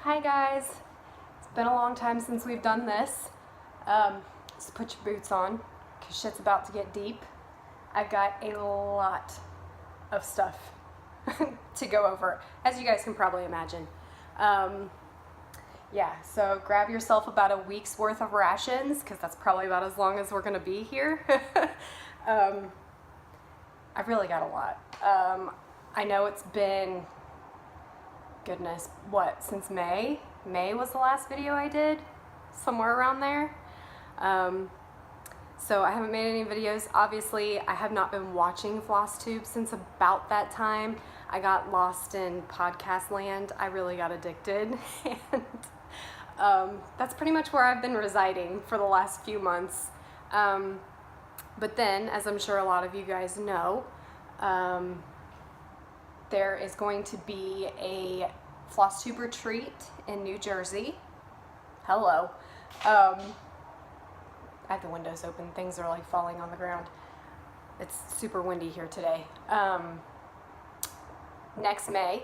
Hi guys, it's been a long time since we've done this. So put your boots on, because shit's about to get deep. I've got a lot of stuff to go over, as you guys can probably imagine. Yeah, so grab yourself about a week's worth of rations, because that's probably about as long as we're going to be here. I've really got a lot. I know it's been, goodness, since May? May was the last video I did, somewhere around there. So I haven't made any videos. Obviously, I have not been watching FlossTube since about that time. I got lost in podcast land. I really got addicted. And that's pretty much where I've been residing for the last few months. But then, as I'm sure a lot of you guys know, there is going to be a FlossTube retreat in New Jersey. Hello. I have the windows open. Things are like falling on the ground. It's super windy here today. Next May.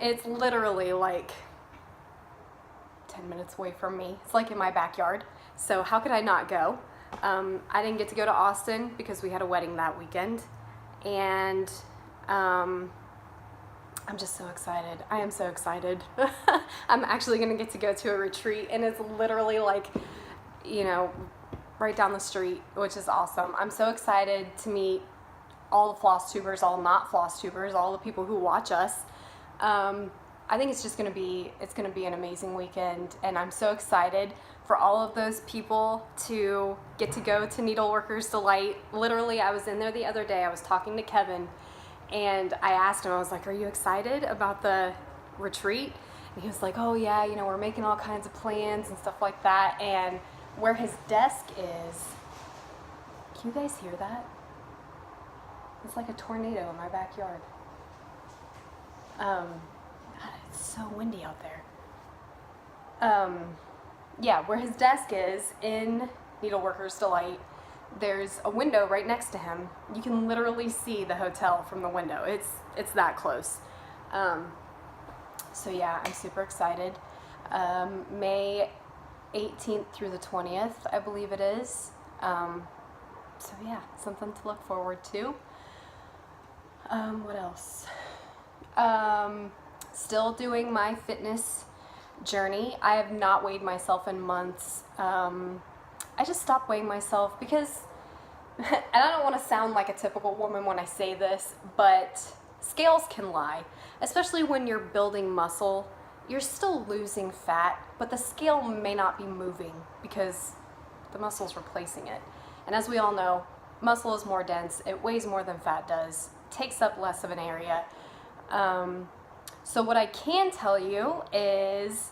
It's literally like 10 minutes away from me. It's like in my backyard. So how could I not go? I didn't get to go to Austin because we had a wedding that weekend. And I'm just so excited. I am so excited. I'm actually going to get to go to a retreat, and it's literally like, you know, right down the street, which is awesome. I'm so excited to meet all the FlossTubers, all not FlossTubers, all the people who watch us. I think it's just going to be, an amazing weekend, and I'm so excited for all of those people to get to go to Needleworkers Delight. Literally, I was in there the other day. I was talking to Kevin, and I asked him, I was like, are you excited about the retreat? And he was like, oh yeah, you know, we're making all kinds of plans and stuff like that. And where his desk is, can you guys hear that? It's like a tornado in my backyard. God, it's so windy out there. Yeah, where his desk is in Needleworkers Delight, there's a window right next to him. You can literally see the hotel from the window. It's that close. So yeah, I'm super excited. May 18th through the 20th, I believe it is. So yeah, something to look forward to. What else? Still doing my fitness journey. I have not weighed myself in months. I just stopped weighing myself because, and I don't want to sound like a typical woman when I say this, but scales can lie, especially when you're building muscle. You're still losing fat, but the scale may not be moving because the muscle's replacing it. And as we all know, muscle is more dense, it weighs more than fat does, takes up less of an area. So what I can tell you is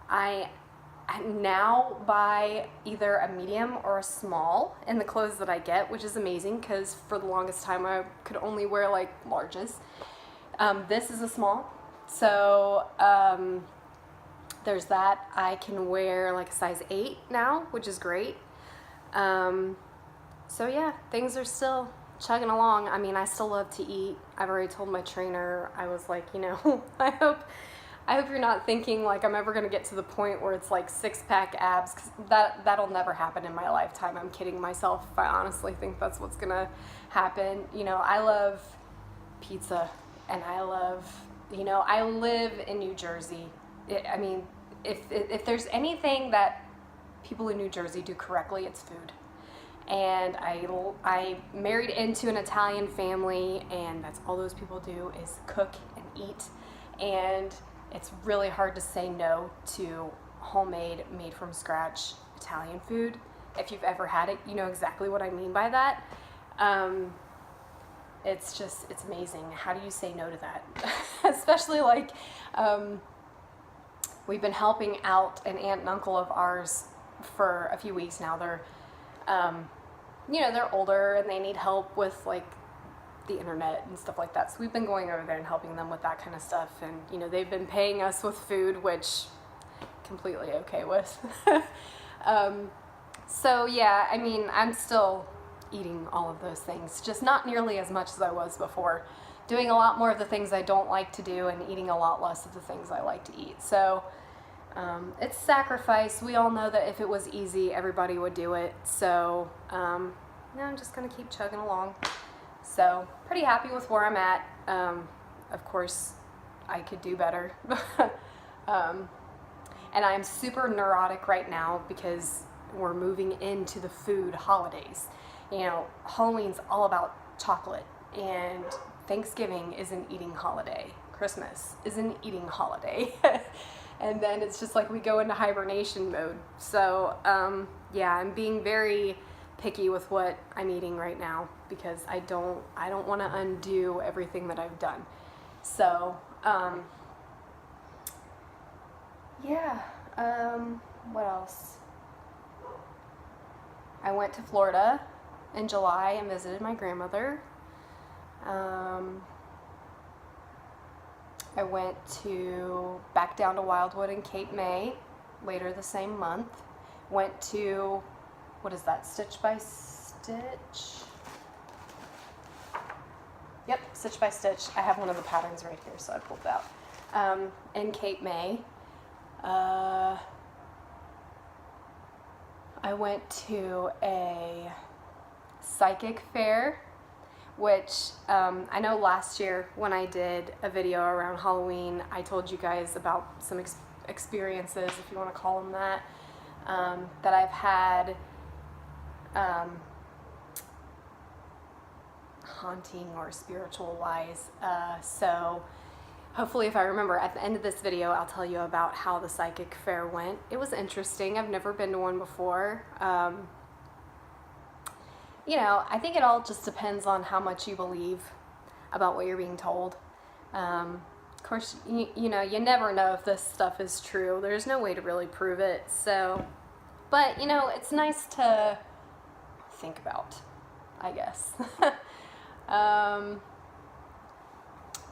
I now buy either a medium or a small in the clothes that I get, which is amazing because for the longest time I could only wear like larges. This is a small, so there's that. I can wear like a size 8 now, which is great. So yeah, things are still chugging along. I mean, I still love to eat. I've already told my trainer, I was like, you know, I hope you're not thinking like I'm ever gonna get to the point where it's like 6-pack abs, because that'll never happen in my lifetime. I'm kidding myself if I honestly think that's what's gonna happen. You know, I love pizza, and I live in New Jersey. I mean, if there's anything that people in New Jersey do correctly, it's food. And I married into an Italian family, and that's all those people do is cook and eat. And it's really hard to say no to homemade, made from scratch Italian food. If you've ever had it, you know exactly what I mean by that. It's amazing. How do you say no to that? Especially like, we've been helping out an aunt and uncle of ours for a few weeks now. They're, you know, they're older and they need help with like the internet and stuff like that. So we've been going over there and helping them with that kind of stuff. And, you know, they've been paying us with food, which completely okay with. So yeah, I mean, I'm still eating all of those things, just not nearly as much as I was before. doing a lot more of the things I don't like to do and eating a lot less of the things I like to eat. So it's sacrifice. We all know that if it was easy, everybody would do it. So now I'm just going to keep chugging along. So pretty happy with where I'm at. Of course, I could do better. And I'm super neurotic right now because we're moving into the food holidays. You know, Halloween's all about chocolate, and Thanksgiving is an eating holiday. Christmas is an eating holiday. And then it's just like we go into hibernation mode. So yeah, I'm being very picky with what I'm eating right now because I don't want to undo everything that I've done. So yeah, what else? I went to Florida in July and visited my grandmother. I went back down to Wildwood and Cape May later the same month. Went to, what is that, Stitch by Stitch? Yep, Stitch by Stitch. I have one of the patterns right here, so I pulled it out. In Cape May. I went to a psychic fair, which I know last year when I did a video around Halloween, I told you guys about some experiences, if you want to call them that, that I've had haunting or spiritual wise. So hopefully if I remember at the end of this video, I'll tell you about how the psychic fair went. It was interesting. I've never been to one before. You know, I think it all just depends on how much you believe about what you're being told. Of course, you know, you never know if this stuff is true. There's no way to really prove it. So, but, you know, it's nice to think about, I guess.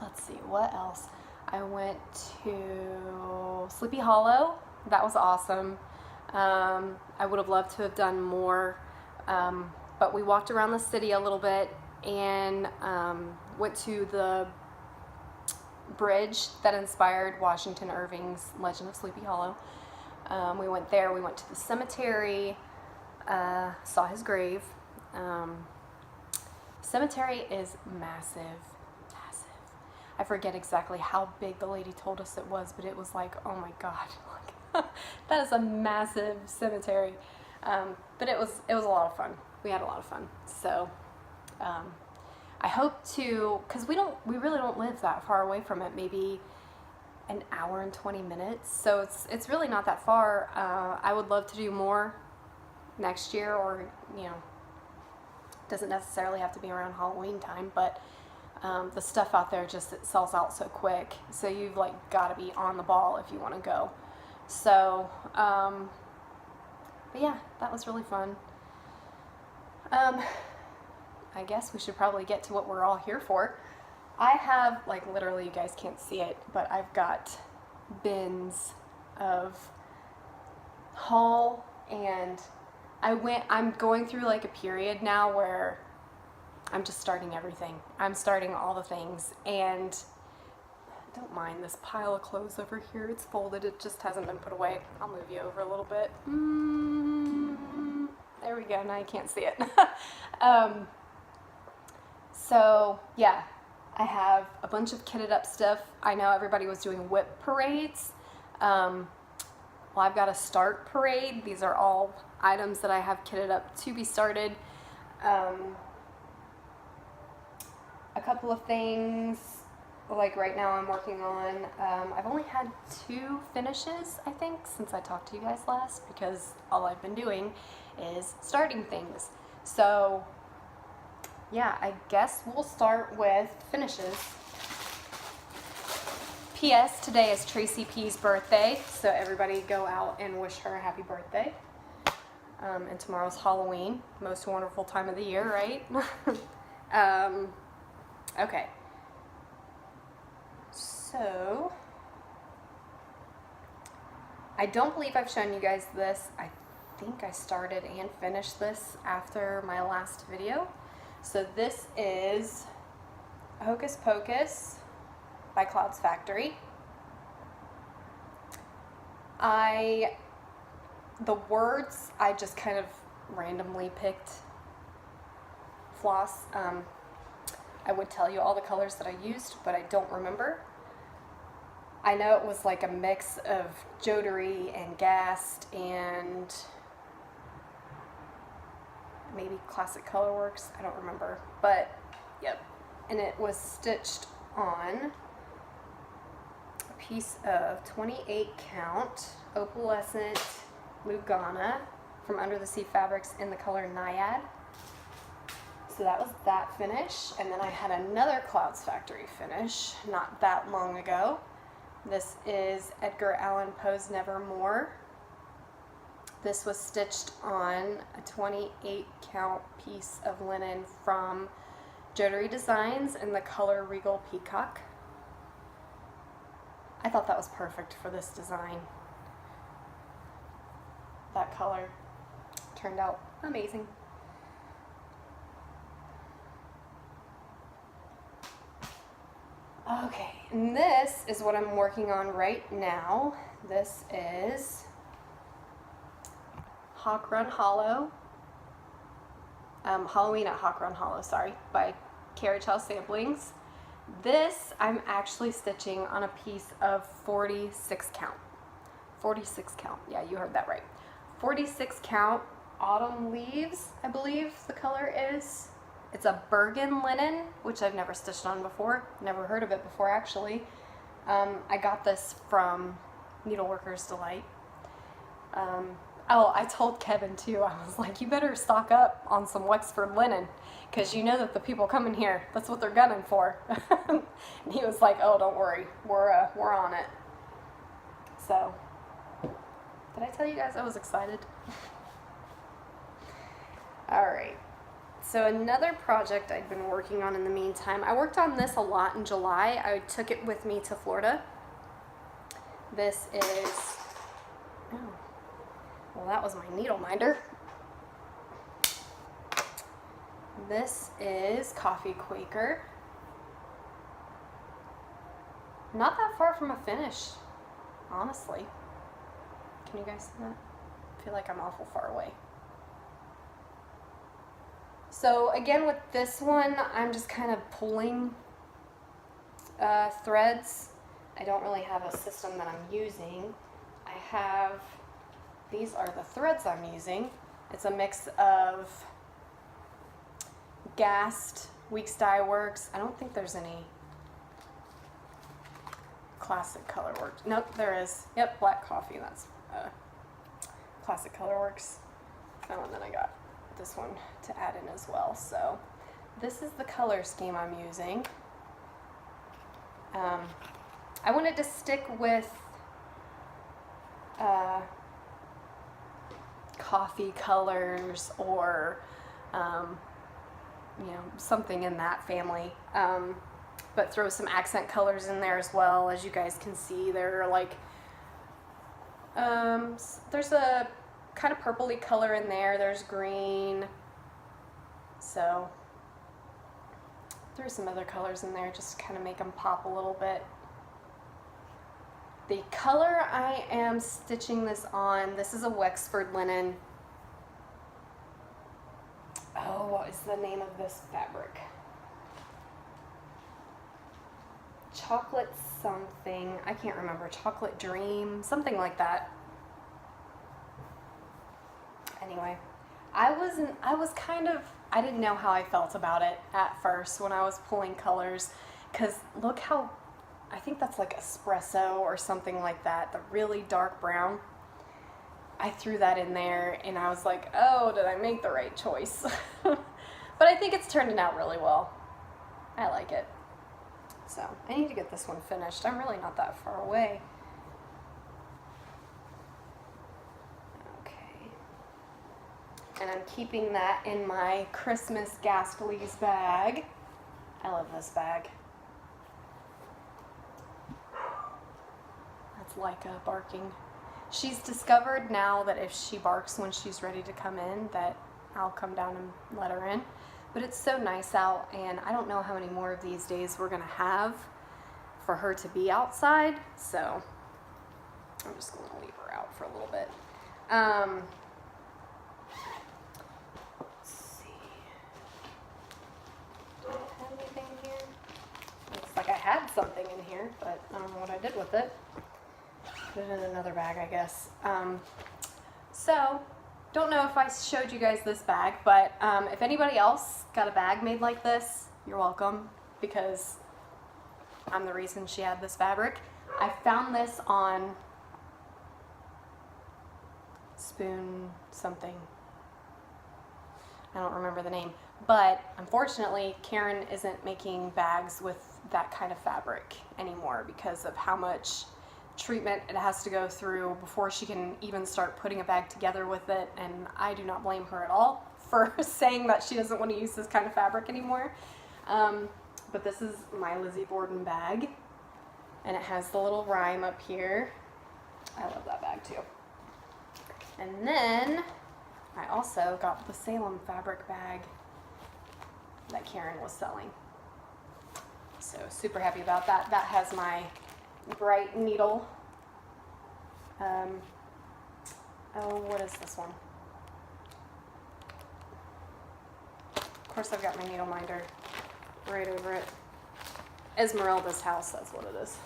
Let's see, what else? I went to Sleepy Hollow. That was awesome. I would have loved to have done more. But we walked around the city a little bit and went to the bridge that inspired Washington Irving's Legend of Sleepy Hollow. We went there, we went to the cemetery, saw his grave. Cemetery is massive, massive. I forget exactly how big the lady told us it was, but it was like, oh my God, that is a massive cemetery. But it was a lot of fun. We had a lot of fun. So I hope to, because we really don't live that far away from it, maybe an hour and 20 minutes. So it's really not that far. I would love to do more next year, or, you know, doesn't necessarily have to be around Halloween time, but the stuff out there it sells out so quick. So you've like got to be on the ball if you want to go. So, but yeah, that was really fun. I guess we should probably get to what we're all here for. I have, like, literally, you guys can't see it, but I've got bins of haul, and I'm going through, like, a period now where I'm just starting everything. I'm starting all the things, and don't mind this pile of clothes over here. It's folded. It just hasn't been put away. I'll move you over a little bit. There we go. Now you can't see it. So, yeah, I have a bunch of kitted up stuff. I know everybody was doing whip parades. Well, I've got a start parade. These are all items that I have kitted up to be started. A couple of things, like right now I'm working on, I've only had 2 finishes, I think, since I talked to you guys last, because all I've been doing is starting things. So yeah, I guess we'll start with finishes. P.S. Today is Tracy P's birthday, so everybody go out and wish her a happy birthday. And tomorrow's Halloween, most wonderful time of the year, right? Okay. So, I don't believe I've shown you guys this. I think I started and finished this after my last video. So this is Hocus Pocus by Clouds Factory. The words I just kind of randomly picked. Floss. I would tell you all the colors that I used, but I don't remember. I know it was like a mix of Jodery and Gast and maybe Classic Colorworks. I don't remember, but yep. And it was stitched on a piece of 28 count opalescent Lugana from Under the Sea Fabrics in the color Naiad. So that was that finish. And then I had another Clouds Factory finish not that long ago. This is Edgar Allan Poe's Nevermore. This was stitched on a 28 count piece of linen from Jodery Designs in the color Regal Peacock. I thought that was perfect for this design. That color turned out amazing. Okay, and this is what I'm working on right now. This is Hawk Run Hollow. Halloween at Hawk Run Hollow, sorry, by Carriage House Samplings. This I'm actually stitching on a piece of 46 count. 46 count, yeah, you heard that right. 46 count Autumn Leaves, I believe the color is. It's a Bergen linen, which I've never stitched on before. Never heard of it before, actually. I got this from Needleworker's Delight. Oh, I told Kevin too, I was like, you better stock up on some Wexford linen, because you know that the people coming here, that's what they're gunning for. And he was like, oh, don't worry, we're on it. So, did I tell you guys I was excited? Alright, so another project I'd been working on in the meantime, I worked on this a lot in July. I took it with me to Florida. This is, oh, well, that was my needle minder. This is Coffee Quaker. Not that far from a finish, honestly. Can you guys see that? I feel like I'm awful far away. So again, with this one, I'm just kind of pulling threads. I don't really have a system that I'm using. I have, these are the threads I'm using. It's a mix of Gast, Weeks Dye Works. I don't think there's any Classic Colorworks. Nope, there is. Yep, Black Coffee, that's Classic Colorworks. Oh, and then I got this one to add in as well. So this is the color scheme I'm using. I wanted to stick with coffee colors or you know, something in that family, but throw some accent colors in there as well. As you guys can see, there are like there's a kind of purpley color in there, there's green, so there's some other colors in there just to kind of make them pop a little bit. The color I am stitching this on, this is a Wexford linen. Oh, what is the name of this fabric? Chocolate something, I can't remember, Chocolate Dream, something like that. Anyway, I didn't know how I felt about it at first when I was pulling colors, because look how, I think that's like espresso or something like that, the really dark brown. I threw that in there and I was like, oh, did I make the right choice? But I think it's turning out really well. I like it. So I need to get this one finished. I'm really not that far away. Okay. And I'm keeping that in my Christmas Ghastlies bag. I love this bag. That's Leica barking. She's discovered now that if she barks when she's ready to come in, that I'll come down and let her in. But it's so nice out, and I don't know how many more of these days we're gonna have for her to be outside, so I'm just gonna leave her out for a little bit. Let's see. Do I have anything here? Looks like I had something in here, but I don't know what I did with it. Put it in another bag, I guess. So, don't know if I showed you guys this bag, but if anybody else got a bag made like this, you're welcome, because I'm the reason she had this fabric. I found this on Spoon something. I don't remember the name. But unfortunately, Karen isn't making bags with that kind of fabric anymore because of how much treatment it has to go through before she can even start putting a bag together with it. And I do not blame her at all for saying that she doesn't want to use this kind of fabric anymore. But this is my Lizzie Borden bag, and it has the little rhyme up here. I love that bag too. And then I also got the Salem fabric bag that Karen was selling. So super happy about that. That has my bright needle. Oh, what is this one? Of course I've got my needle minder right over it. Esmeralda's House, that's what it is.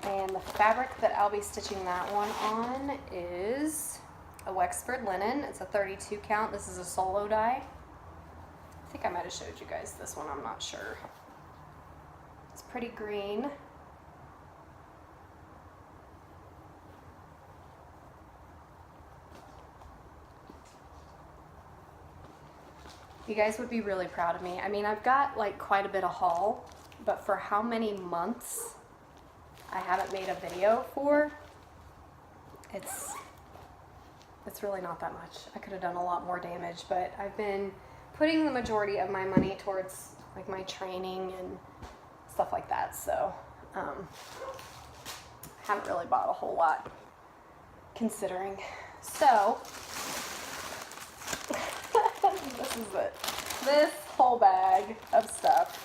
And the fabric that I'll be stitching that one on is a Wexford linen. It's a 32 count. This is a solo dye. I think I might have showed you guys this one, I'm not sure. It's pretty green. You guys would be really proud of me. I mean, I've got like quite a bit of haul, but for how many months I haven't made a video for, it's really not that much. I could have done a lot more damage, but I've been putting the majority of my money towards like my training and stuff like that, so haven't really bought a whole lot considering. So this is it. This whole bag of stuff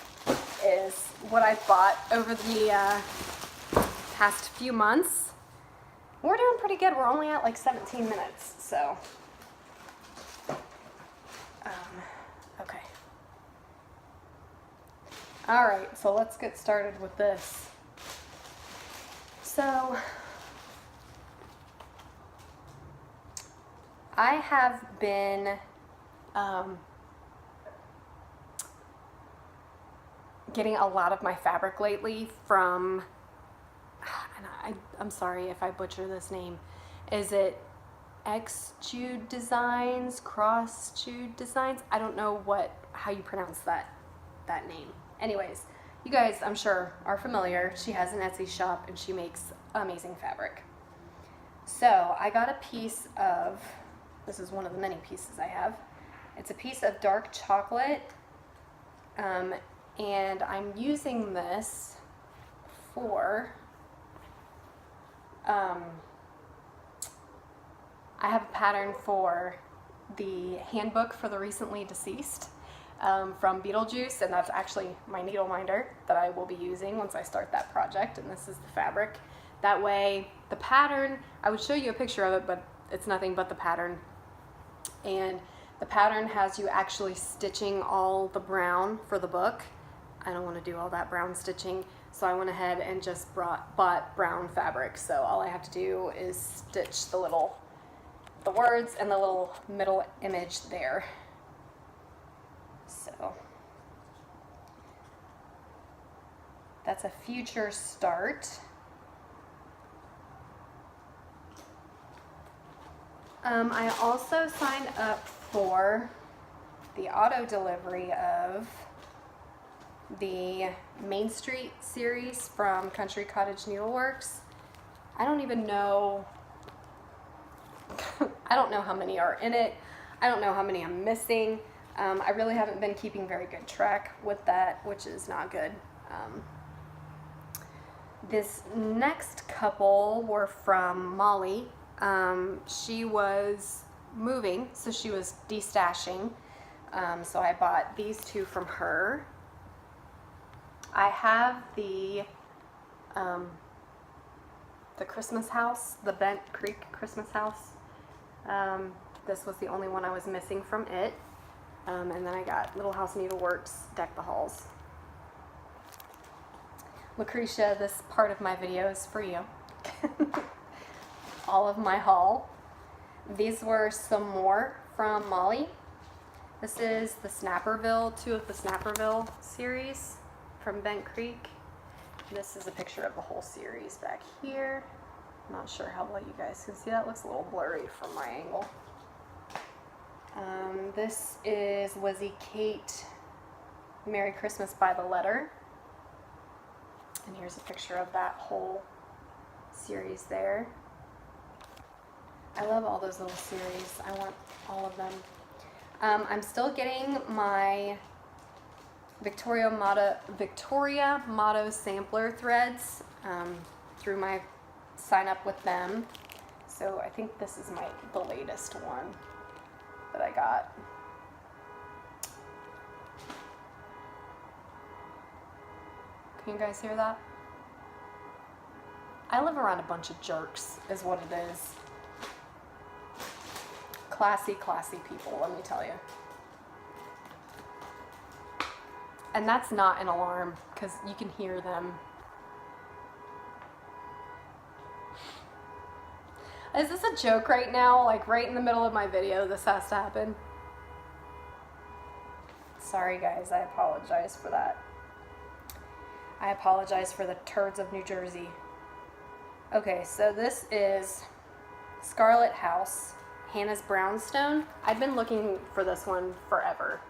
is what I've bought over the past few months. We're doing pretty good. We're only at like 17 minutes, so okay. All right, so let's get started with this. So I have been getting a lot of my fabric lately from, and I'm sorry if I butcher this name, is it X Jude Designs, Cross Jude Designs? I don't know how you pronounce that name. Anyways, you guys, I'm sure, are familiar. She has an Etsy shop and she makes amazing fabric. So I got a piece of, this is one of the many pieces I have. It's a piece of dark chocolate, and I'm using this for, I have a pattern for the handbook for the recently deceased from Beetlejuice, and that's actually my needle minder that I will be using once I start that project, and this is the fabric. That way, the pattern, I would show you a picture of it, but it's nothing but the pattern. And the pattern has you actually stitching all the brown for the book. I don't want to do all that brown stitching, so I went ahead and just bought brown fabric. So all I have to do is stitch the words and the little middle image there. So that's a future start. I also signed up for the auto delivery of the Main Street series from Country Cottage Needleworks. I don't even know, I don't know how many are in it. I don't know how many I'm missing. I really haven't been keeping very good track with that, which is not good. This next couple were from Molly. She was moving, so she was destashing, So I bought these two from her. I have the Christmas house, the Bent Creek Christmas house. This was the only one I was missing from it. And then I got Little House Needleworks Deck the Halls. Lucretia, this part of my video is for you. All of my haul. These were some more from Molly. This is the Snapperville, 2 of the Snapperville series from Bent Creek. This is a picture of the whole series back here. I'm not sure how well you guys can see that. Looks a little blurry from my angle. This is Lizzie Kate, Merry Christmas by the Letter. And here's a picture of that whole series there. I love all those little series. I want all of them. I'm still getting my Victoria Motto sampler threads through my sign up with them. So I think this is the latest one that I got. Can you guys hear that? I live around a bunch of jerks, is what it is. Classy, classy people, let me tell you. And that's not an alarm, because you can hear them. Is this a joke right now? Like right in the middle of my video, this has to happen? Sorry guys, I apologize for that. I apologize for the turds of New Jersey. Okay, so this is Scarlet House, Hannah's Brownstone. I've been looking for this one forever.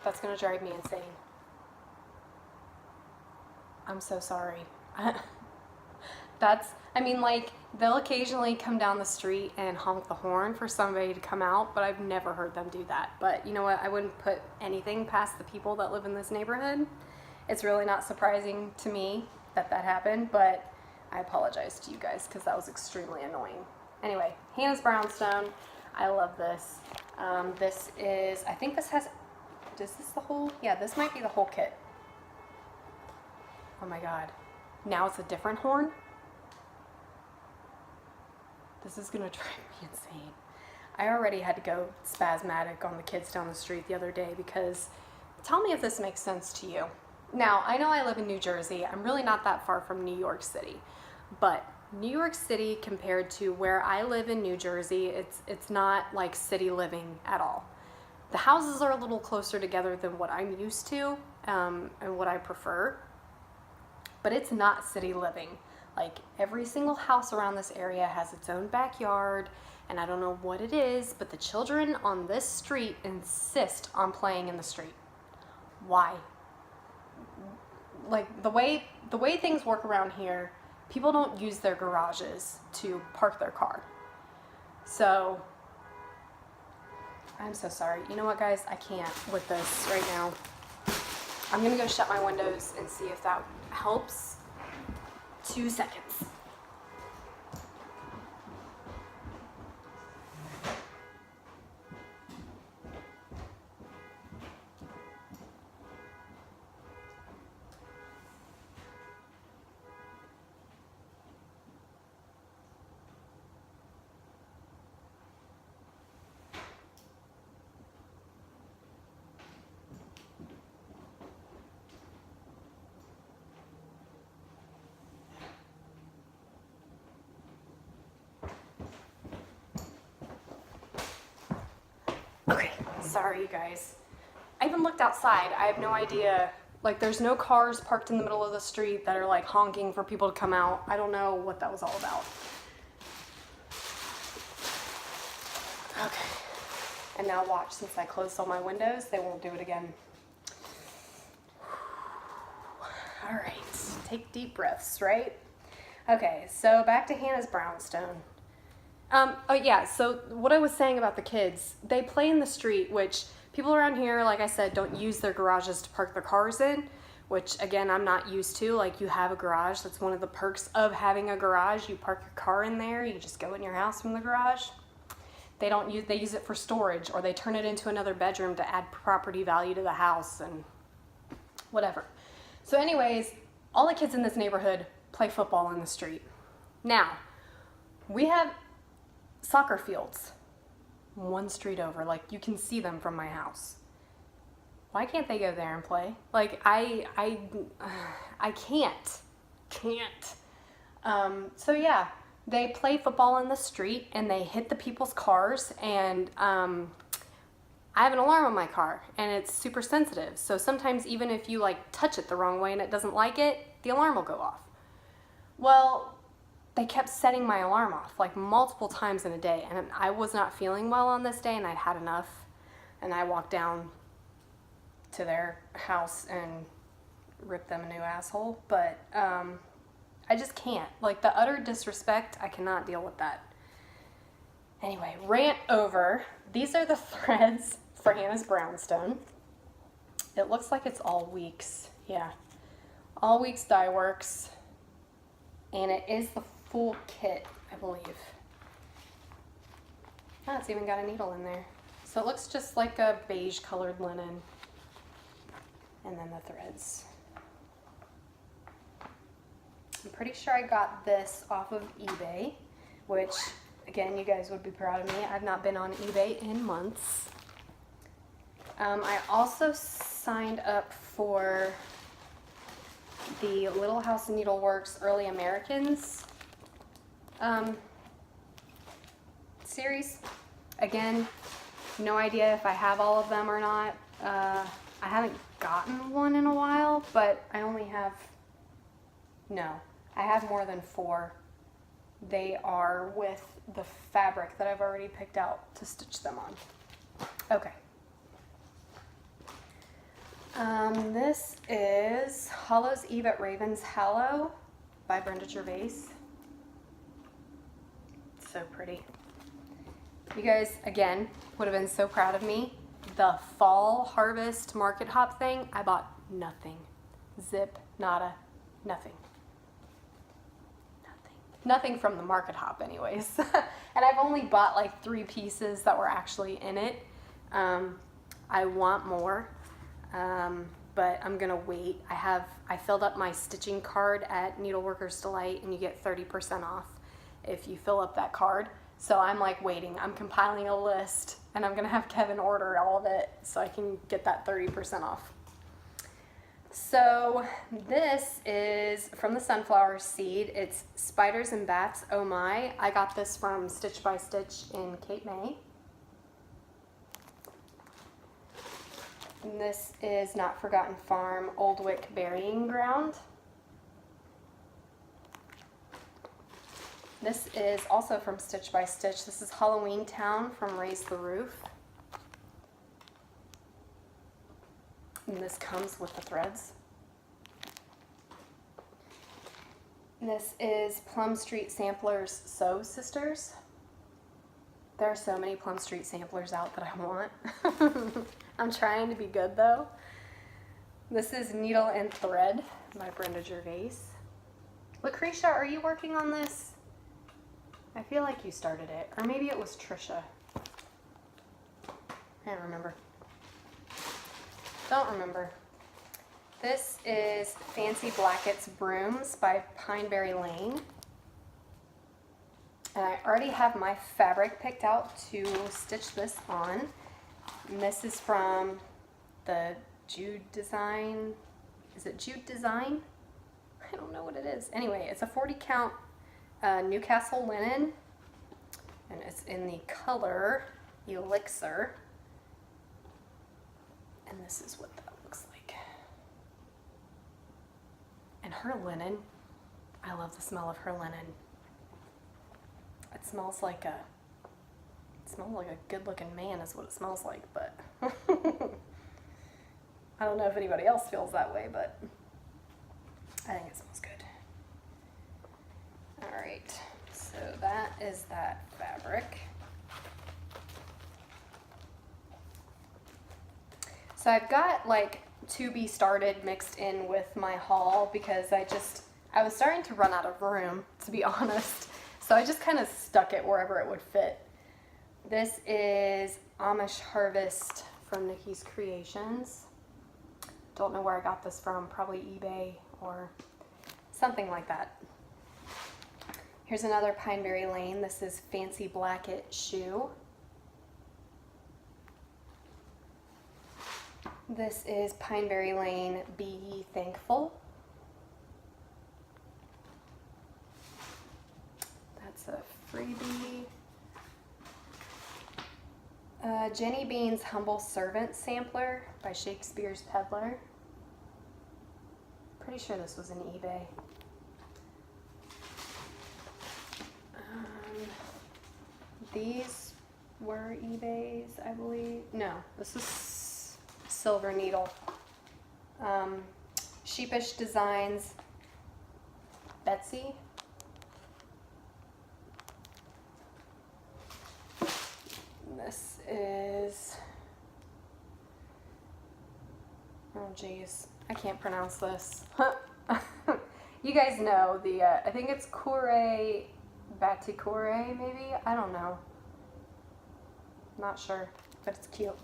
That's gonna drive me insane. I'm so sorry. I mean, like, they'll occasionally come down the street and honk the horn for somebody to come out, but I've never heard them do that. But you know what? I wouldn't put anything past the people that live in this neighborhood. It's really not surprising to me that that happened, but I apologize to you guys because that was extremely annoying. Anyway, Hannah's Brownstone. I love this. This is, I think this has, is this the whole? Yeah, this might be the whole kit. Oh my God. Now it's a different horn? This is gonna drive me insane. I already had to go spasmatic on the kids down the street the other day because, tell me if this makes sense to you. Now, I know I live in New Jersey. I'm really not that far from New York City, but New York City compared to where I live in New Jersey, it's not like city living at all. The houses are a little closer together than what I'm used to and what I prefer, but it's not city living. Like every single house around this area has its own backyard, and I don't know what it is, but the children on this street insist on playing in the street. Why? Like the way things work around here, people don't use their garages to park their car. So I'm so sorry. You know what, guys? I can't with this right now. I'm gonna go shut my windows and see if that helps. 2 seconds. Okay, sorry you guys. I even looked outside. I have no idea. Like there's no cars parked in the middle of the street that are like honking for people to come out. I don't know what that was all about. Okay. And now watch, since I closed all my windows, they won't do it again. All right, take deep breaths, right? Okay, so back to Hannah's Brownstone. Oh yeah, so what I was saying about the kids, they play in the street, which people around here, like I said, don't use their garages to park their cars in, which again, I'm not used to. Like, you have a garage. That's one of the perks of having a garage. You park your car in there. You just go in your house from the garage. They use it for storage, or they turn it into another bedroom to add property value to the house and whatever. So anyways, all the kids in this neighborhood play football in the street. Now, we have soccer fields one street over. Like, you can see them from my house. Why can't they go there and play? Like, I can't. So yeah, they play football in the street and they hit the people's cars, and I have an alarm on my car and it's super sensitive. So sometimes even if you like touch it the wrong way and it doesn't like it, the alarm will go off. Well, they kept setting my alarm off like multiple times in a day, and I was not feeling well on this day and I'd had enough, and I walked down to their house and ripped them a new asshole. But I just can't. Like, the utter disrespect, I cannot deal with that. Anyway, rant over. These are the threads for Hannah's brownstone. It looks like it's All Weeks. Yeah. All Weeks Dye Works. And it is the full kit, I believe. Oh, it's even got a needle in there. So it looks just like a beige colored linen. And then the threads. I'm pretty sure I got this off of eBay, which, again, you guys would be proud of me. I've not been on eBay in months. I also signed up for the Little House Needleworks Early Americans series. Again, no idea if I have all of them or not. I haven't gotten one in a while, but I only have, no, I have more than 4. They are with the fabric that I've already picked out to stitch them on. Okay. This is Hollow's Eve at Raven's Hallow by Brenda Gervais. So pretty. You guys, again, would have been so proud of me. The fall harvest market hop thing, I bought nothing. Zip, nada, nothing. Nothing from the market hop anyways. And I've only bought like 3 pieces that were actually in it. I want more, but I'm gonna wait. I filled up my stitching card at Needleworkers Delight, and you get 30% off if you fill up that card. So I'm like waiting. I'm compiling a list, and I'm gonna have Kevin order all of it so I can get that 30% off. So this is from the Sunflower Seed. It's Spiders and Bats, Oh My. I got this from Stitch by Stitch in Cape May. And this is Not Forgotten Farm, Old Wick Burying Ground. This is also from Stitch by Stitch. This is Halloween Town from Raise the Roof. And this comes with the threads. This is Plum Street Samplers Sew Sisters. There are so many Plum Street samplers out that I want. I'm trying to be good though. This is Needle and Thread by Brenda Gervais. Lucretia, are you working on this? I feel like you started it. Or maybe it was Trisha. I don't remember. Don't remember. This is Fancy Blackett's Brooms by Pineberry Lane. And I already have my fabric picked out to stitch this on. And this is from the Jude Design. Is it Jude Design? I don't know what it is. Anyway, it's a 40 count Newcastle linen. And it's in the color Elixir. And this is what that looks like. And her linen, I love the smell of her linen. It smells like a good looking man is what it smells like, but I don't know if anybody else feels that way, but I think it smells good. All right, so that is that fabric. So I've got like to be started mixed in with my haul because I was starting to run out of room, to be honest. So I just kind of stuck it wherever it would fit. This is Amish Harvest from Nikki's Creations. Don't know where I got this from, probably eBay or something like that. Here's another Pineberry Lane. This is Fancy Blacket Shoe. This is Pineberry Lane, Be Ye Thankful. That's a freebie. Jenny Bean's Humble Servant Sampler by Shakespeare's Peddler. Pretty sure this was in eBay. These were eBay's, I believe. No, this is Silver Needle. Sheepish Designs, Betsy. This is, oh geez, I can't pronounce this. You guys know the, I think it's Kure Batikore maybe? I don't know. Not sure, but it's cute.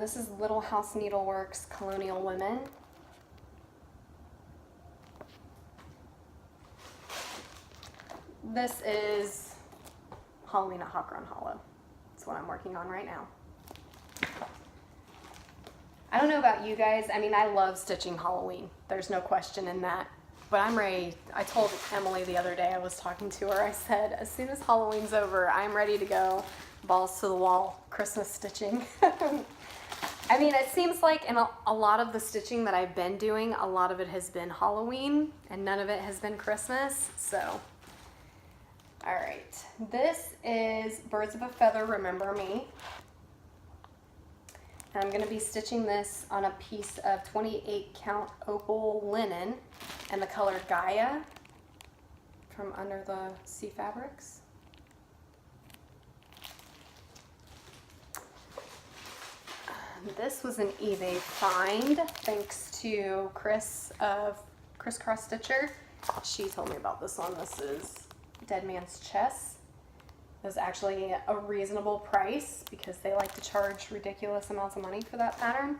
This is Little House Needleworks Colonial Women. This is Halloween at Hawk Run Hollow. That's what I'm working on right now. I don't know about you guys. I mean, I love stitching Halloween. There's no question in that. But I'm ready. I told Emily the other day, I was talking to her, I said, as soon as Halloween's over, I'm ready to go balls to the wall Christmas stitching. I mean, it seems like in a lot of the stitching that I've been doing, a lot of it has been Halloween and none of it has been Christmas. So, all right. This is Birds of a Feather, Remember Me. And I'm going to be stitching this on a piece of 28 count opal linen and the color Gaia from Under the Sea Fabrics. This was an eBay find thanks to Chris of Crisscross Stitcher. She told me about this one. This is Dead Man's Chess. It was actually a reasonable price because they like to charge ridiculous amounts of money for that pattern.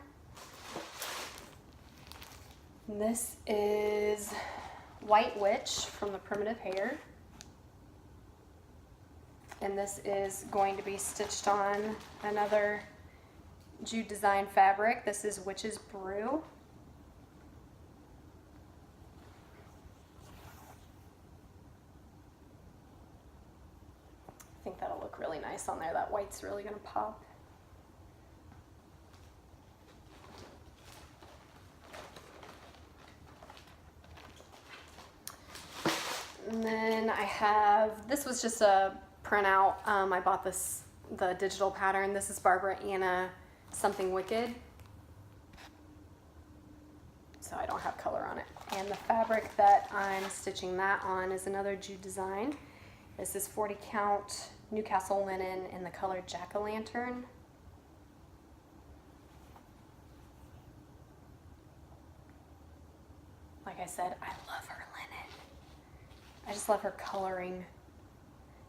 This is White Witch from the Primitive Hair. And this is going to be stitched on another Jude Design fabric. This is Witch's Brew. I think that'll look really nice on there. That white's really going to pop. And then I have, this was just a printout. I bought this, the digital pattern. This is Barbara Anna Something Wicked. So I don't have color on it. And the fabric that I'm stitching that on is another Jude Design. This is 40 count Newcastle linen in the color Jack-o'-lantern. Like I said, I love her linen. I just love her coloring.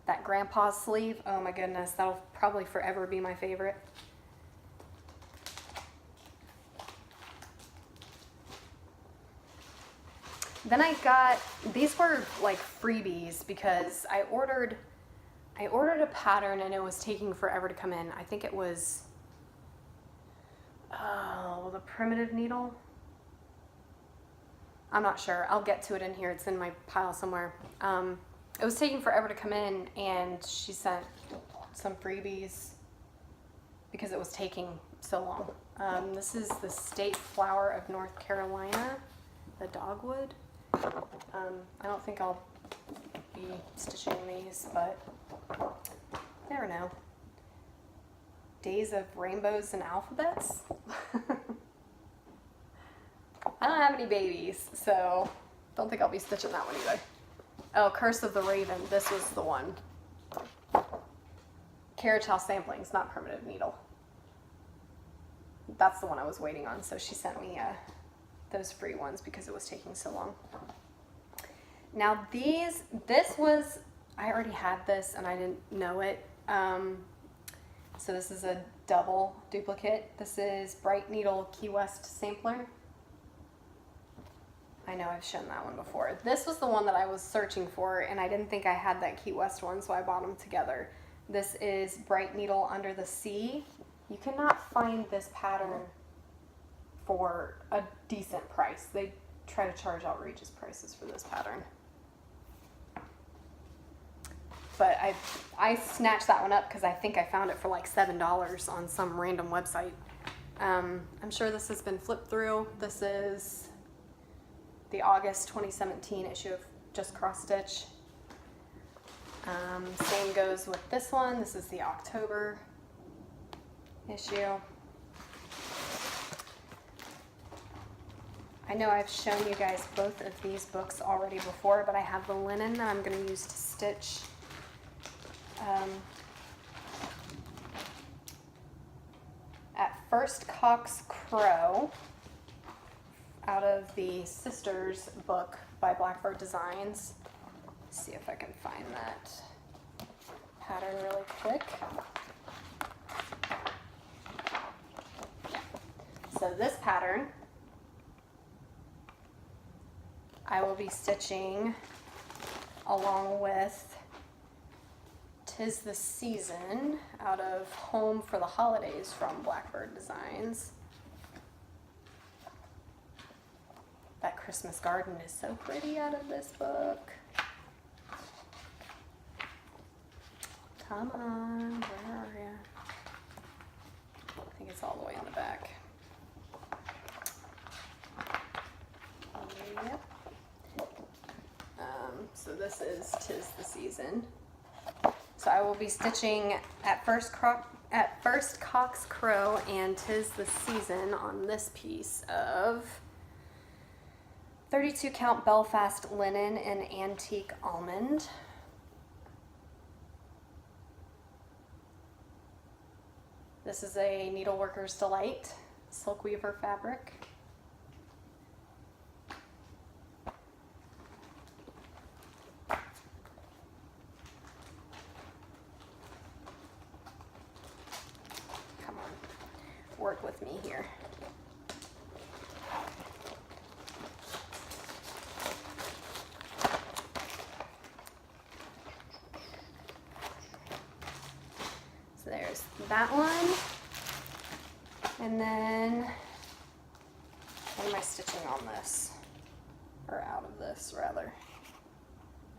That grandpa's sleeve, oh my goodness, that'll probably forever be my favorite. Then I got, these were like freebies because I ordered a pattern and it was taking forever to come in. I think it was, oh, the Primitive Needle. I'm not sure. I'll get to it in here. It's in my pile somewhere. It was taking forever to come in and she sent some freebies because it was taking so long. This is the State Flower of North Carolina, the Dogwood. I don't think I'll be stitching these, but never know. Days of Rainbows and Alphabets. I don't have any babies, so don't think I'll be stitching that one either. Oh, Curse of the Raven. This was the one. Carriage House Samplings, not Primitive Needle. that's the one I was waiting on. So she sent me those free ones because it was taking so long. Now this was, I already had this and I didn't know it. So this is a double duplicate. This is Bright Needle Key West Sampler. I know I've shown that one before. This was the one that I was searching for, and I didn't think I had that Key West one, so I bought them together. This is Bright Needle Under the Sea. You cannot find this pattern for a decent price. They try to charge outrageous prices for this pattern. But I snatched that one up because I think I found it for like $7 on some random website. I'm sure this has been flipped through. This is the August 2017 issue of Just Cross Stitch. Same goes with this one. This is the October issue. I know I've shown you guys both of these books already before, but I have the linen that I'm going to use to stitch at First Cock's Crow, out of the Sisters book by Blackbird Designs. Let's see if I can find that pattern really quick. Yeah. So this pattern, I will be stitching along with 'Tis the Season out of Home for the Holidays from Blackbird Designs. That Christmas garden is so pretty out of this book. Come on, where are you? I think it's all the way in the back. Yep. So this is 'Tis the Season. So I will be stitching at First Cock's Crow and 'Tis the Season on this piece of 32 count Belfast linen and antique almond. This is a Needleworker's Delight silk weaver fabric. Come on, work with me here. So there's that one. And then, what am I stitching on this? Or out of this, rather.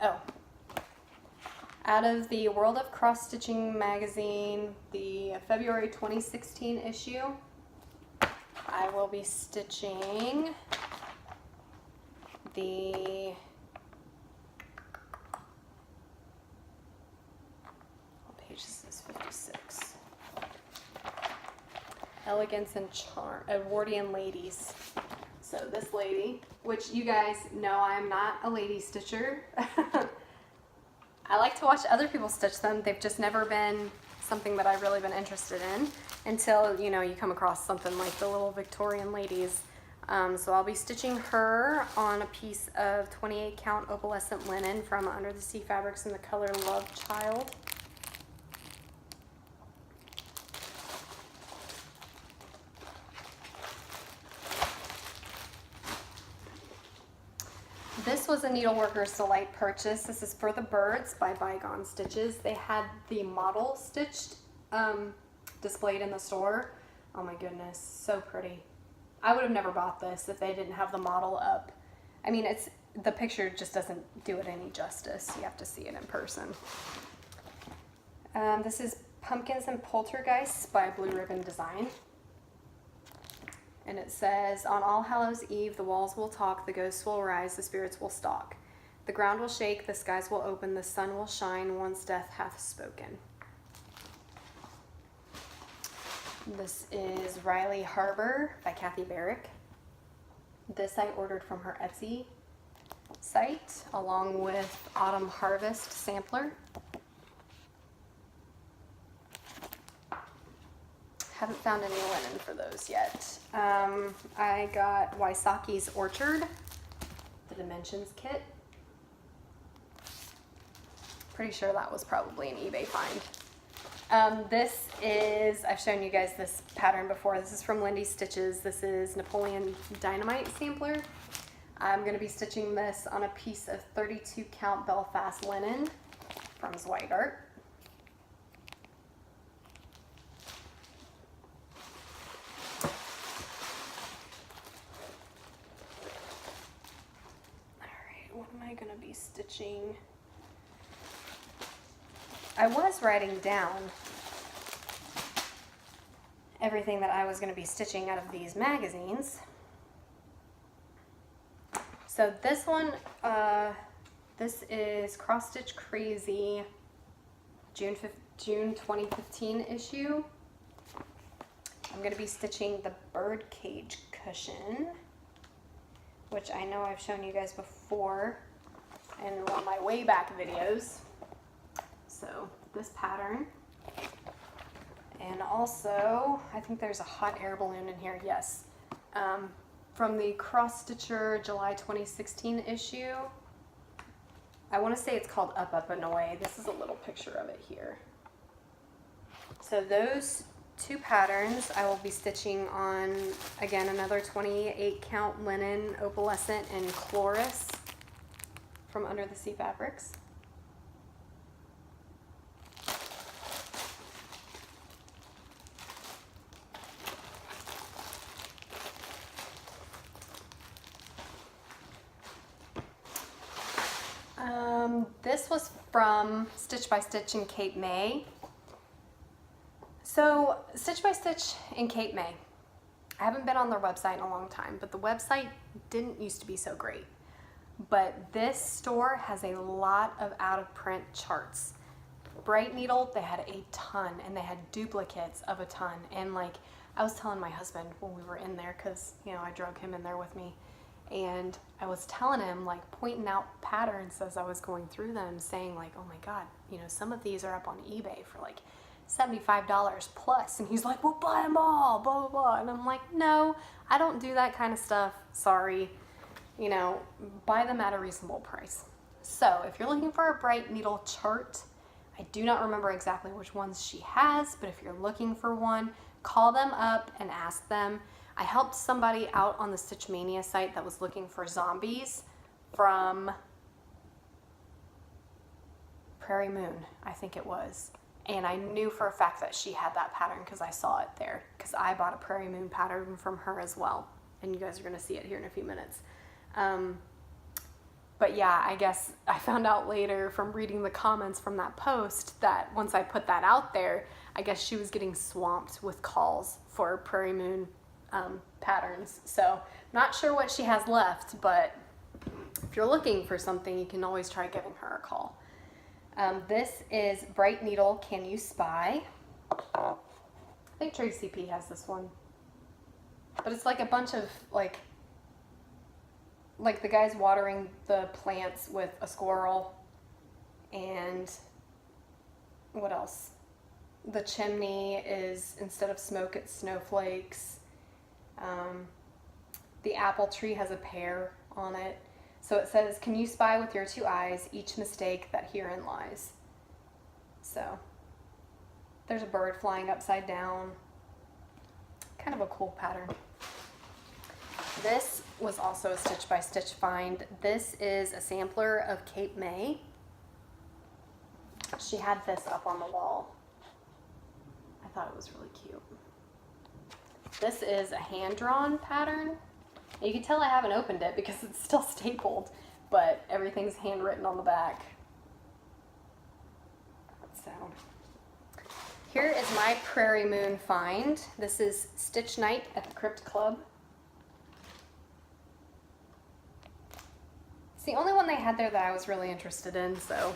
Oh. Out of the World of Cross Stitching magazine, the February 2016 issue, I will be stitching the... What page is this? 56. Elegance and Charm, Edwardian Ladies. So this lady, which you guys know I am not a lady stitcher. I like to watch other people stitch them. They've just never been something that I've really been interested in until, you know, you come across something like the little Victorian ladies. So I'll be stitching her on a piece of 28 count opalescent linen from Under the Sea Fabrics in the color Love Child. This was a Needleworker's Delight purchase. This is For the Birds by Bygone Stitches. They had the model stitched, displayed in the store. Oh my goodness, so pretty. I would have never bought this if they didn't have the model up. I mean, the picture just doesn't do it any justice. You have to see it in person. This is Pumpkins and Poltergeists by Blue Ribbon Design. And it says, on All Hallows Eve, the walls will talk, the ghosts will rise, the spirits will stalk. The ground will shake, the skies will open, the sun will shine, once death hath spoken. This is Riley Harbor by Kathy Barrick. This I ordered from her Etsy site, along with Autumn Harvest sampler. Haven't found any linen for those yet. I got Waisaki's Orchard, the Dimensions kit. Pretty sure that was probably an eBay find. This is, I've shown you guys this pattern before. This is from Lindy Stitches. This is Napoleon Dynamite sampler. I'm going to be stitching this on a piece of 32 count Belfast linen from Zweigart. Alright, what am I going to be stitching? I was writing down everything that I was going to be stitching out of these magazines. So this one, this is Cross Stitch Crazy June 2015 issue. I'm going to be stitching the birdcage cushion, which I know I've shown you guys before in one of my way back videos. So this pattern, and also I think there's a hot air balloon in here, yes, from the Cross Stitcher July 2016 issue. I want to say it's called Up Up and Away. This is a little picture of it here. So those two patterns I will be stitching on, again, another 28 count linen opalescent and Chloris from Under the Sea Fabrics. This was from Stitch by Stitch in Cape May. So Stitch by Stitch in Cape May, I haven't been on their website in a long time, but the website didn't used to be so great. But this store has a lot of out of print charts. Bright Needle, they had a ton, and they had duplicates of a ton. And like I was telling my husband when we were in there, because you know I drug him in there with me, and I was telling him, like, pointing out patterns as I was going through them, saying like, oh my god, you know, some of these are up on eBay for like $75 plus, and he's like, well, buy them all, blah blah blah. And I'm like, no, I don't do that kind of stuff, sorry, you know, buy them at a reasonable price. So if you're looking for a Bright Needle chart, I do not remember exactly which ones she has, but if you're looking for one, call them up and ask them. I helped somebody out on the Stitch Mania site that was looking for zombies from Prairie Moon, I think it was. And I knew for a fact that she had that pattern because I saw it there, because I bought a Prairie Moon pattern from her as well. And you guys are going to see it here in a few minutes. But yeah, I guess I found out later from reading the comments from that post that once I put that out there, I guess she was getting swamped with calls for Prairie Moon patterns. So not sure what she has left, but if you're looking for something, you can always try giving her a call. This is Bright Needle, Can You Spy? I think Tracy P has this one, but it's like a bunch of like the guy's watering the plants with a squirrel, and what else? The chimney is, instead of smoke, it's snowflakes. The apple tree has a pear on it. So it says, can you spy with your two eyes each mistake that herein lies? So there's a bird flying upside down. Kind of a cool pattern. This was also a Stitch by Stitch find. This is a sampler of Cape May. She had this up on the wall. I thought it was really cute. This is a hand-drawn pattern. You can tell I haven't opened it because it's still stapled, but everything's handwritten on the back. So here is my Prairie Moon find. This is Stitch Night at the Crypt Club. It's the only one they had there that I was really interested in, so.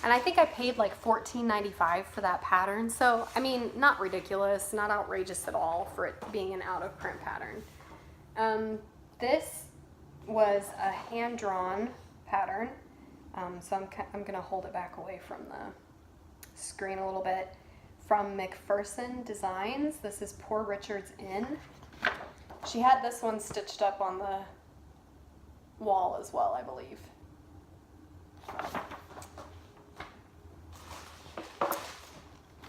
And I think I paid like $14.95 for that pattern. So, I mean, not ridiculous, not outrageous at all for it being an out of print pattern. This was a hand-drawn pattern. So I'm going to hold it back away from the screen a little bit. from McPherson Designs. This is Poor Richard's Inn. She had this one stitched up on the wall as well, I believe.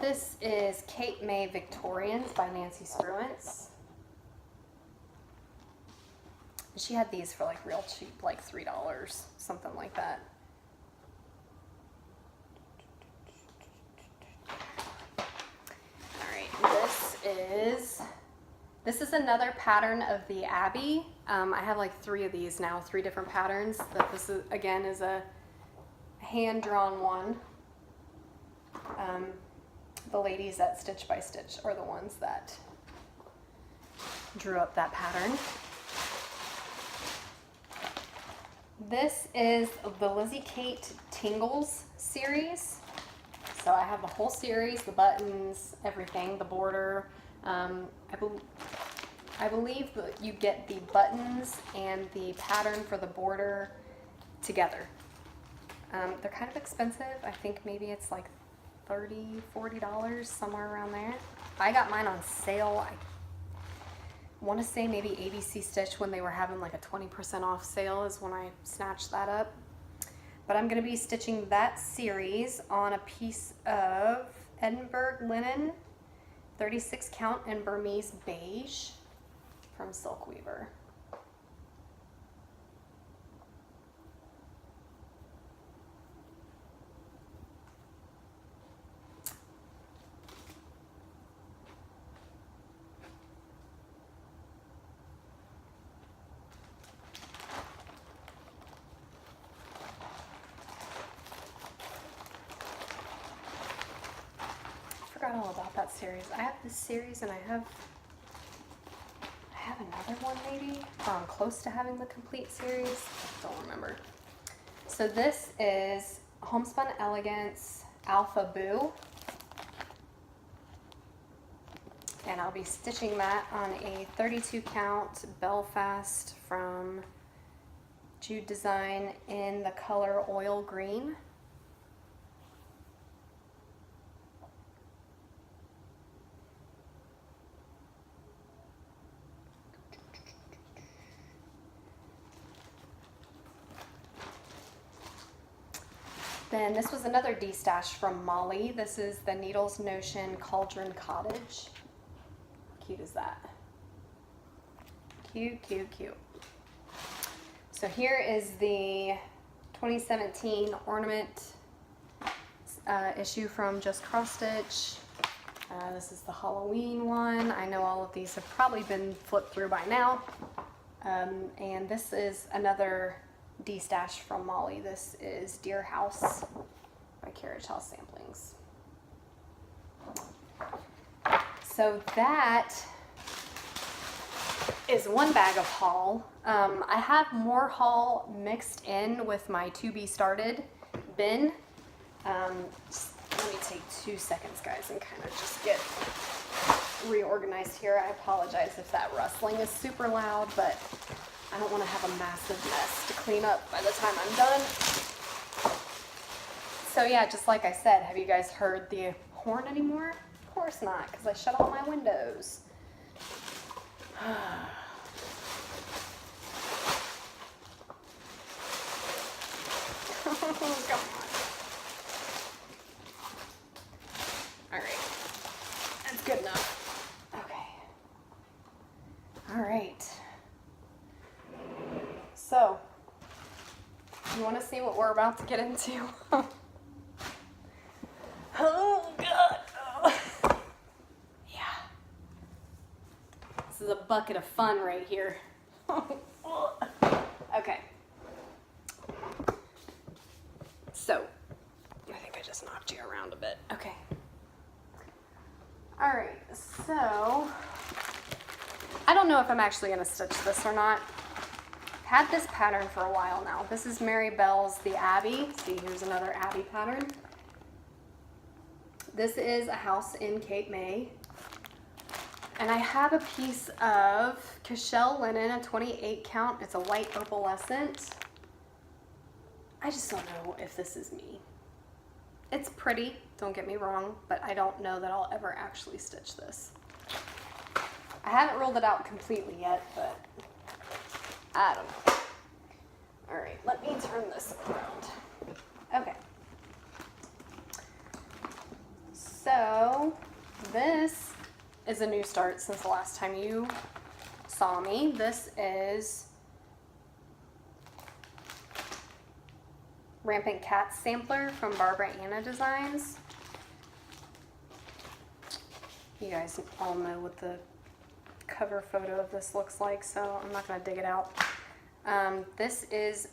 This is Cape May Victorians by Nancy Spruance. She had these for like real cheap, like $3, something like that. All right, this is another pattern of the Abbey. I have like 3 of these now, 3 different patterns. That this is, again, is a hand-drawn one. The ladies at Stitch by Stitch are the ones that drew up that pattern. This is the Lizzie Kate Tingles series. So I have the whole series, the buttons, everything, the border. I believe that you get the buttons and the pattern for the border together. They're kind of expensive. I think maybe it's like $30, $40, somewhere around there. I got mine on sale. I want to say maybe ABC Stitch, when they were having like a 20% off sale, is when I snatched that up. But I'm going to be stitching that series on a piece of Edinburgh linen, 36 count in Burmese beige from Silk Weaver. Forgot all about that series. I have this series and I have another one maybe, or I'm close to having the complete series. I don't remember. So this is Homespun Elegance Alpha Boo. And I'll be stitching that on a 32 count Belfast from Jude Design in the color Oil Green. Then this was another D-stash from Molly. This is the Needles Notion Cauldron Cottage. How cute is that? Cute, cute, cute. So here is the 2017 ornament issue from Just Cross Stitch. This is the Halloween one. I know all of these have probably been flipped through by now. And this is another D-stash from Molly. This is Deer House by Carriage House Samplings. So that is one bag of haul. I have more haul mixed in with my to be started bin. Let me take 2 seconds, guys, and kind of just get reorganized here. I apologize if that rustling is super loud, but I don't want to have a massive mess to clean up by the time I'm done. So yeah, just like I said, have you guys heard the horn anymore? Of course not, because I shut all my windows. Come on. All right, that's good enough. Okay. All right. So, you want to see what we're about to get into? Oh, God. Oh. Yeah. This is a bucket of fun right here. Okay. So, I think I just knocked you around a bit. Okay. All right, so I don't know if I'm actually going to stitch this or not. Had this pattern for a while now. This is Mary Bell's The Abbey. See, here's another Abbey pattern. This is a house in Cape May. And I have a piece of Cashel linen, a 28 count. It's a white opalescent. I just don't know if this is me. It's pretty, don't get me wrong, but I don't know that I'll ever actually stitch this. I haven't rolled it out completely yet, but I don't know. All right, let me turn this around. Okay. So this is a new start since the last time you saw me. This is Rampant Cat Sampler from Barbara Anna Designs. You guys all know what the cover photo of this looks like, so I'm not going to dig it out. This is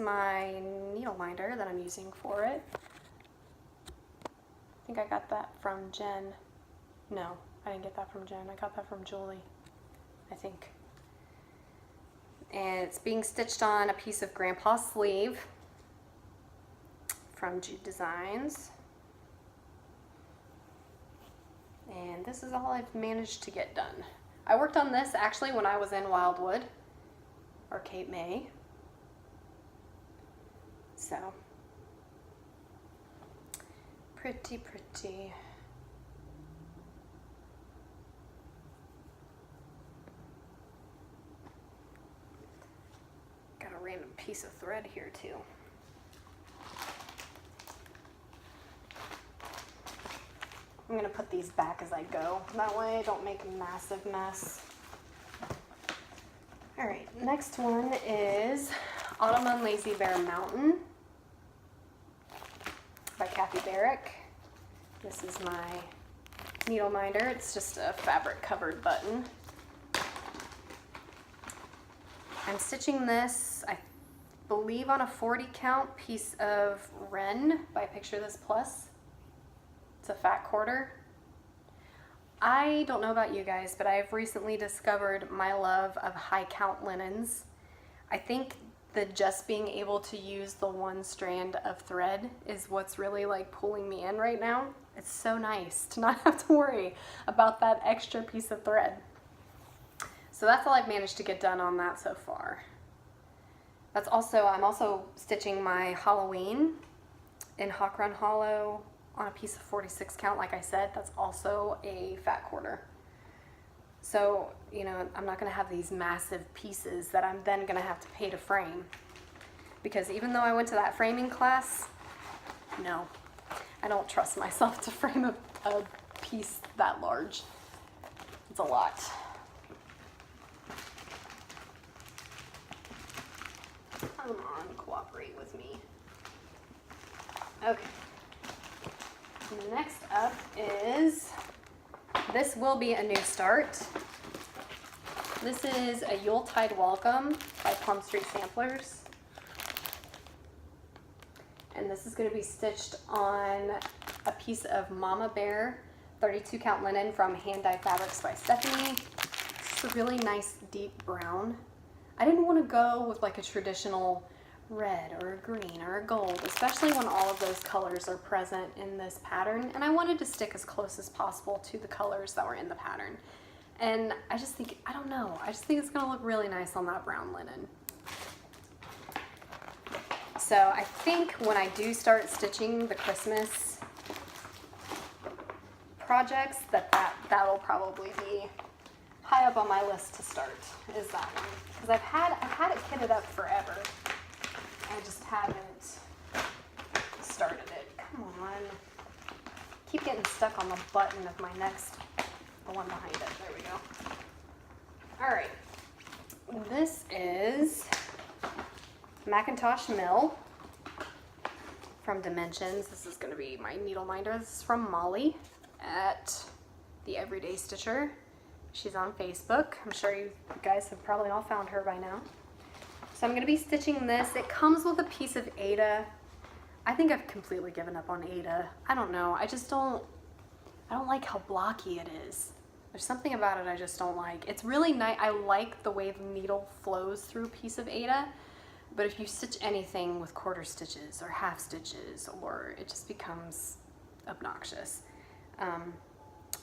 my needle minder that I'm using for it. I think I got that from Jen. No, I didn't get that from Jen. I got that from Julie, I think. And it's being stitched on a piece of Grandpa's sleeve from Jude Designs. And this is all I've managed to get done. I worked on this actually when I was in Wildwood, or Cape May. So, pretty. Got a random piece of thread here too. I'm gonna put these back as I go. That way I don't make a massive mess. All right, next one is Autumn on Lazy Bear Mountain by Kathy Barrick. This is my needle minder. It's just a fabric covered button. I'm stitching this, I believe, on a 40 count piece of Ren by Picture This Plus. It's a fat quarter. I don't know about you guys, but I've recently discovered my love of high count linens. I think that just being able to use the one strand of thread is what's really like pulling me in right now. It's so nice to not have to worry about that extra piece of thread. So that's all I've managed to get done on that so far. I'm also stitching my Halloween in Hawk Run Hollow on a piece of 46 count. Like I said, that's also a fat quarter. So, you know, I'm not gonna have these massive pieces that I'm then gonna have to pay to frame. Because even though I went to that framing class, no, I don't trust myself to frame a piece that large. It's a lot. Come on, cooperate with me. Okay. Next up is, this will be a new start. This is a Yuletide Welcome by Plum Street Samplers. And this is going to be stitched on a piece of Mama Bear 32 count linen from Hand Dye Fabrics by Stephanie. It's a really nice deep brown. I didn't want to go with like a traditional red or a green or a gold, especially when all of those colors are present in this pattern, and I wanted to stick as close as possible to the colors that were in the pattern. And I just think, I don't know, I just think it's gonna look really nice on that brown linen. So I think when I do start stitching the Christmas projects, that'll probably be high up on my list to start, is that one. Because I've had it kitted up forever. I just haven't started it. Come on. Keep getting stuck on the button of my next, the one behind it. There we go. All right. This is Macintosh Mill from Dimensions. This is going to be my needle minder. This is from Molly at The Everyday Stitcher. She's on Facebook. I'm sure you guys have probably all found her by now. So I'm going to be stitching this. It comes with a piece of Aida. I think I've completely given up on Aida. I don't know. I don't like how blocky it is. There's something about it I just don't like. It's really nice. I like the way the needle flows through a piece of Aida, but if you stitch anything with quarter stitches or half stitches, or it just becomes obnoxious.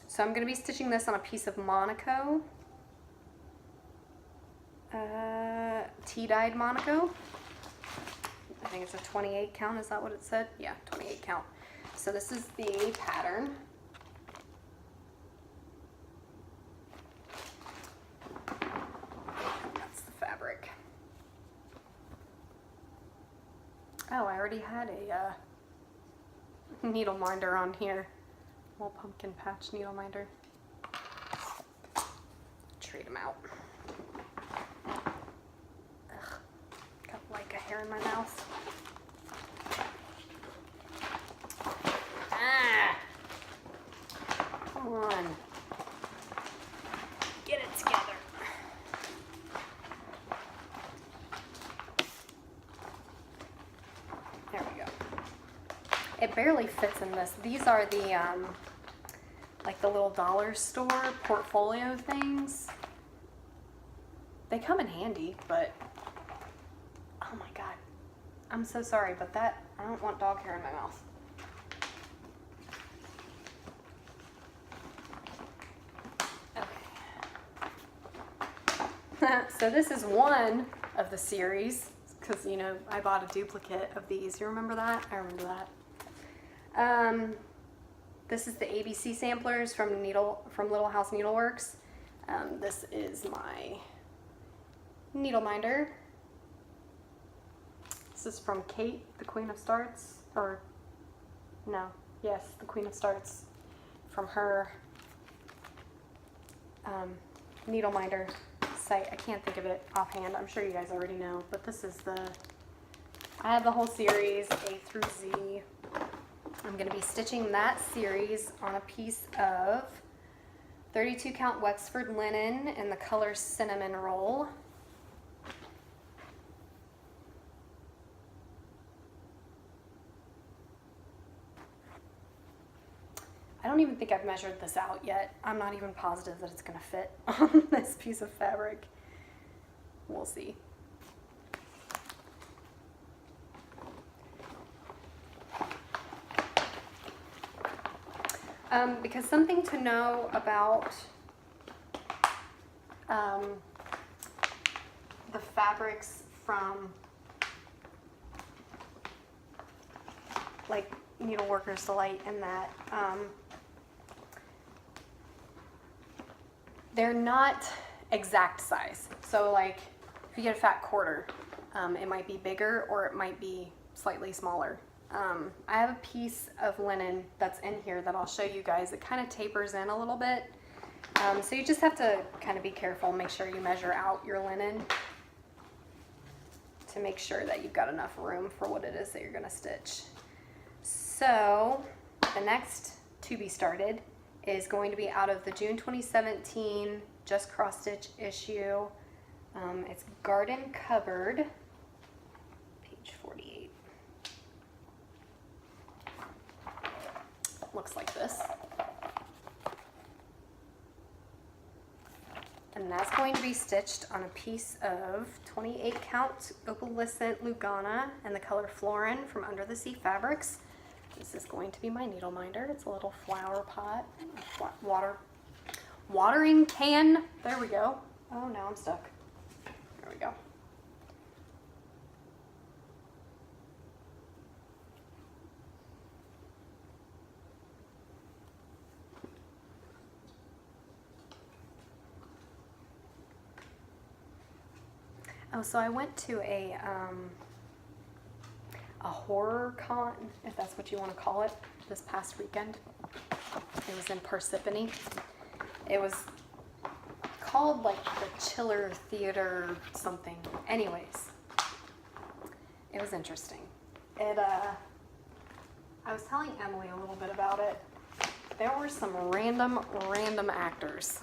So I'm going to be stitching this on a piece of Monaco. Tea-dyed Monaco. I think it's a 28 count. Is that what it said? Yeah, 28 count. So this is the pattern. That's the fabric. Oh, I already had a needle minder on here. Little pumpkin patch needle minder. Trade them out. Ugh, got like a hair in my mouth. Ah! Come on. Get it together. There we go. It barely fits in this. These are the, like the little dollar store portfolio things. They come in handy, but, oh my God. I'm so sorry, but that, I don't want dog hair in my mouth. Okay. So this is one of the series, because, you know, I bought a duplicate of these. You remember that? I remember that. This is the ABC samplers from Little House Needleworks. This is my needle minder. This is from Kate, the Queen of Starts, or no, yes, the Queen of Starts, from her needle minder site. I can't think of it offhand. I'm sure you guys already know, but this is I have the whole series, A through Z. I'm going to be stitching that series on a piece of 32 count Wexford linen in the color Cinnamon Roll. I don't even think I've measured this out yet. I'm not even positive that it's going to fit on this piece of fabric. We'll see. Because something to know about the fabrics from like Needleworkers Delight, and that they're not exact size. So like if you get a fat quarter, it might be bigger or it might be slightly smaller. I have a piece of linen that's in here that I'll show you guys. It kind of tapers in a little bit. So you just have to kind of be careful, make sure you measure out your linen to make sure that you've got enough room for what it is that you're going to stitch. So the next to be started is going to be out of the June 2017 Just Cross Stitch issue. It's Garden Cupboard, page 48. Looks like this. And that's going to be stitched on a piece of 28 count opalescent Lugana in the color Florin from Under the Sea Fabrics. This is going to be my needle minder. It's a little flower pot, watering can. There we go. Oh, now I'm stuck. There we go. Oh, so I went to a horror con, if that's what you want to call it, this past weekend. It was in Parsippany. It was called like the Chiller Theater something. Anyways, it was interesting. I was telling Emily a little bit about it. There were some random actors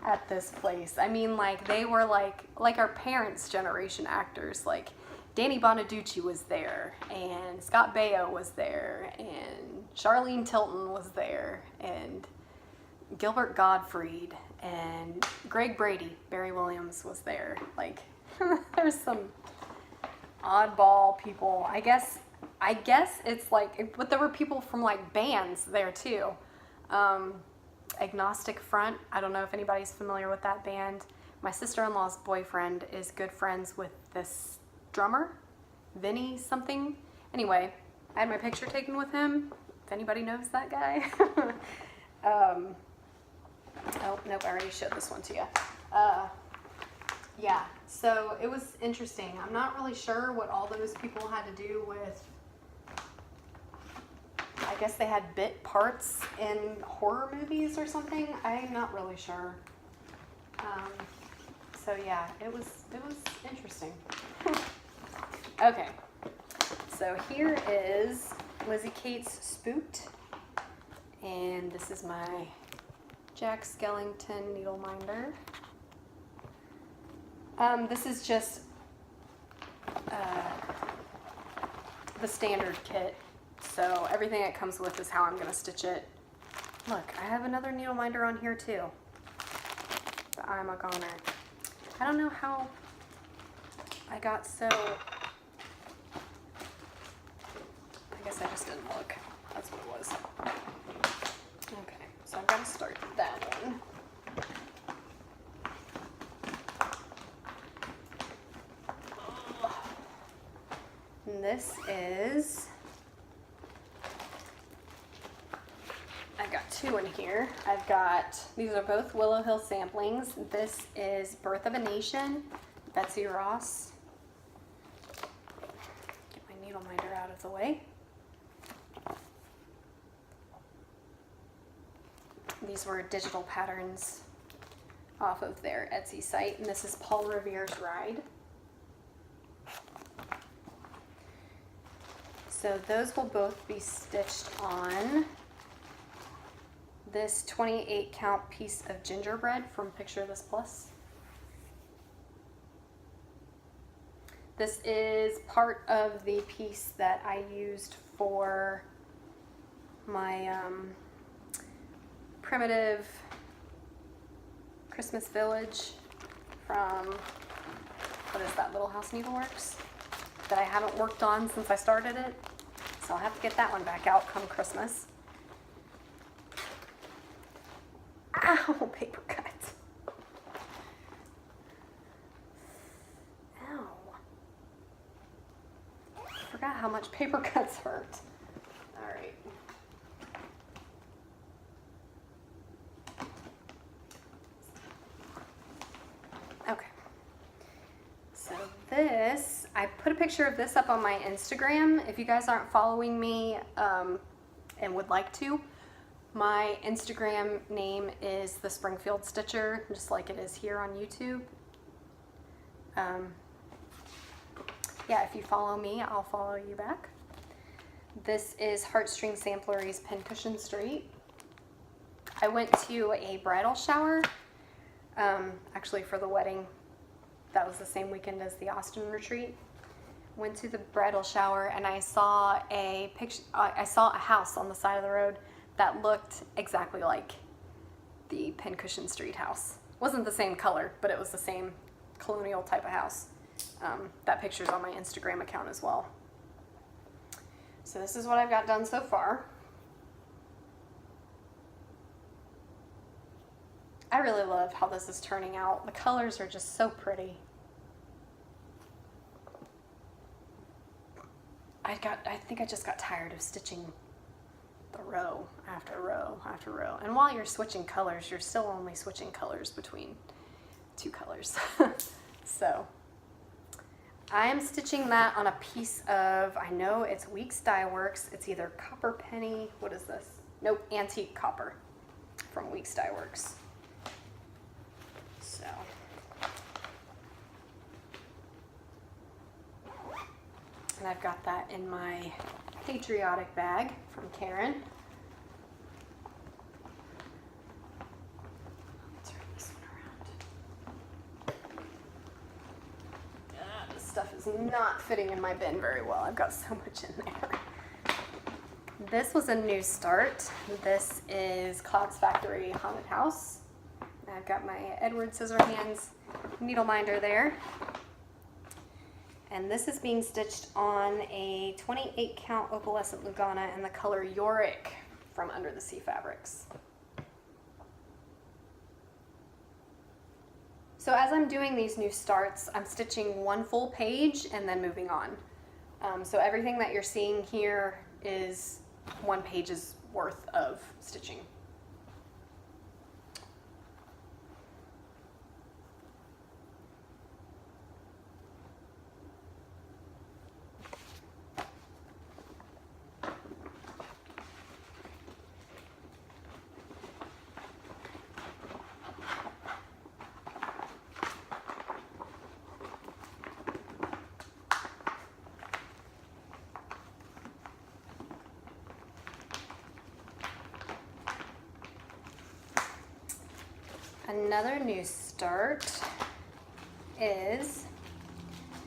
at this place. I mean, like, they were like our parents' generation actors. Like, Danny Bonaducci was there, and Scott Baio was there, and Charlene Tilton was there, and Gilbert Gottfried, and Greg Brady, Barry Williams was there. Like, there's some oddball people. I guess it's like, but there were people from like bands there too. Agnostic Front. I don't know if anybody's familiar with that band. My sister-in-law's boyfriend is good friends with this drummer, Vinny something. Anyway, I had my picture taken with him, if anybody knows that guy. Oh, nope, I already showed this one to you. Yeah, so it was interesting. I'm not really sure what all those people had to do with, I guess they had bit parts in horror movies or something. I'm not really sure. So yeah, it was interesting. Okay, so here is Lizzie Kate's Spooked, and this is my Jack Skellington needle minder. This is just the standard kit, so everything it comes with is how I'm going to stitch it. Look, I have another needle minder on here too. But I'm a goner. I don't know how I got so... I guess I just didn't look. That's what it was. Okay, so I've got to start that one. And this is... I've got two in here. I've got, these are both Willow Hill samplings. This is Birth of a Nation, Betsy Ross. Get my needle minder out of the way. These were digital patterns off of their Etsy site, and this is Paul Revere's Ride. So those will both be stitched on this 28 count piece of gingerbread from Picture This Plus. This is part of the piece that I used for my primitive Christmas Village from, what is that, Little House Needleworks, that I haven't worked on since I started it. So I'll have to get that one back out come Christmas. Ow, paper cut. Ow. I forgot how much paper cuts hurt. All right. Okay. So this, I put a picture of this up on my Instagram. If you guys aren't following me and would like to, my Instagram name is The Springfield Stitcher, just like it is here on YouTube. Yeah, if you follow me, I'll follow you back. This is Heartstring Samplery's Pincushion Street. I went to a bridal shower, actually for the wedding. That was the same weekend as the Austin retreat. Went to the bridal shower and I saw a picture. I saw a house on the side of the road that looked exactly like the Pincushion Street house. Wasn't the same color, but it was the same colonial type of house. That picture's on my Instagram account as well. So this is what I've got done so far. I really love how this is turning out. The colors are just so pretty. I think I just got tired of stitching the row after row after row. And while you're switching colors, you're still only switching colors between two colors. So I am stitching that on a piece of, I know it's Weeks Dye Works. It's either Copper Penny, what is this? Nope, Antique Copper from Weeks Dye Works. So, and I've got that in my patriotic bag from Karen. Turn this one around. This stuff is not fitting in my bin very well. I've got so much in there. This was a new start. This is Clouds Factory Haunted House. I've got my Edward Scissorhands needle minder there. And this is being stitched on a 28 count opalescent Lugana in the color Yorick from Under the Sea Fabrics. So as I'm doing these new starts, I'm stitching one full page and then moving on. So everything that you're seeing here is 1 page's worth of stitching. Another new start is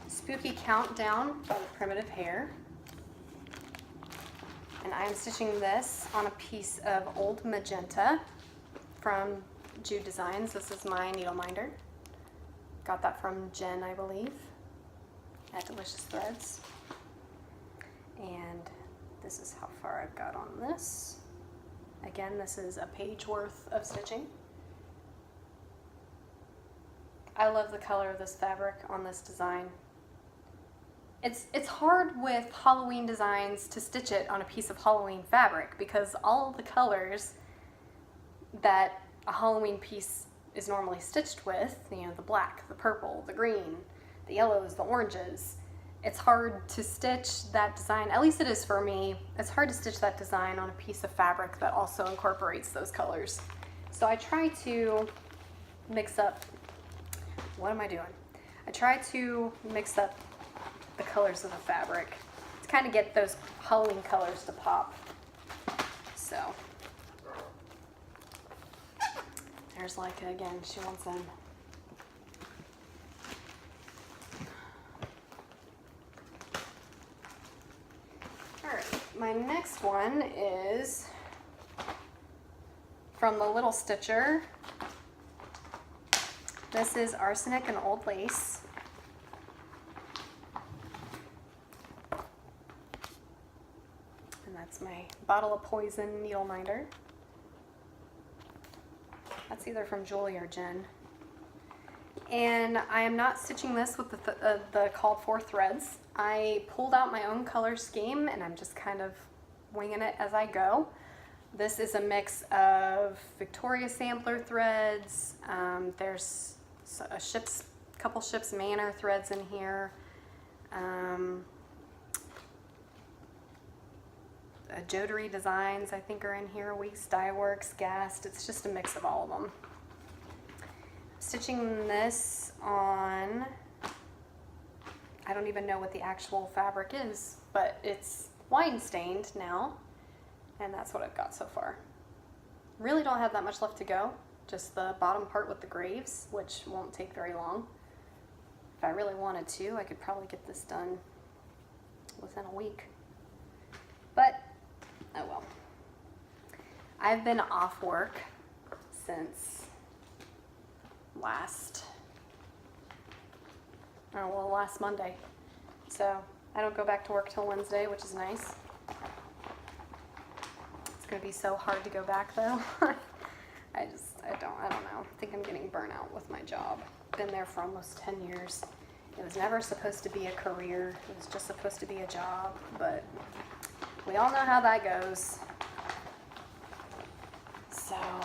Spooky Countdown by the Primitive Hare. And I am stitching this on a piece of old magenta from Jude Designs. This is my needle minder. Got that from Jen, I believe, at Delicious Threads. And this is how far I've got on this. Again, this is a page worth of stitching. I love the color of this fabric on this design. It's hard with Halloween designs to stitch it on a piece of Halloween fabric because all the colors that a Halloween piece is normally stitched with, you know, the black, the purple, the green, the yellows, the oranges, it's hard to stitch that design, at least it is for me, it's hard to stitch that design on a piece of fabric that also incorporates those colors. So I try to mix up, what am I doing? I try to mix up the colors of the fabric to kind of get those Halloween colors to pop. So, there's Leica again, she wants in. Alright, my next one is from the Little Stitcher. This is Arsenic and Old Lace. And that's my Bottle of Poison needle minder. That's either from Julie or Jen. And I am not stitching this with the called for threads. I pulled out my own color scheme and I'm just kind of winging it as I go. This is a mix of Victoria Sampler threads. There's a couple Ships Manor threads in here. Jodery Designs, I think, are in here. Weeks Dye Works, Gast. It's just a mix of all of them. Stitching this on, I don't even know what the actual fabric is, but it's wine stained now, and that's what I've got so far. Really don't have that much left to go. Just the bottom part with the graves, which won't take very long. If I really wanted to, I could probably get this done within a week. But, oh well. I've been off work since last Monday. So, I don't go back to work till Wednesday, which is nice. It's gonna be so hard to go back though. I don't know. I think I'm getting burnt out with my job. Been there for almost 10 years. It was never supposed to be a career. It was just supposed to be a job, but we all know how that goes. So, all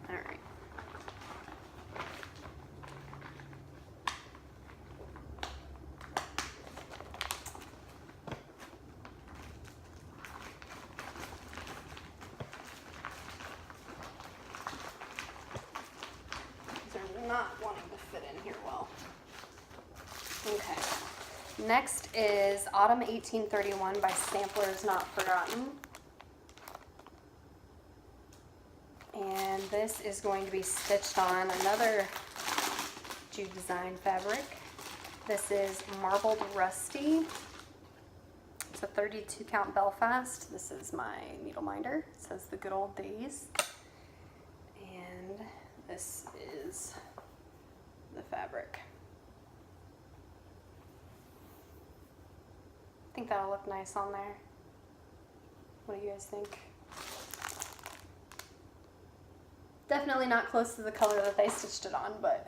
right. Not wanting to fit in here well. Okay. Next is Autumn 1831 by Samplers Not Forgotten. And this is going to be stitched on another Jude Design fabric. This is Marbled Rusty. It's a 32 count Belfast. This is my needle minder. It says The Good Old Days. And this is the fabric. I think that'll look nice on there. What do you guys think? Definitely not close to the color that they stitched it on, but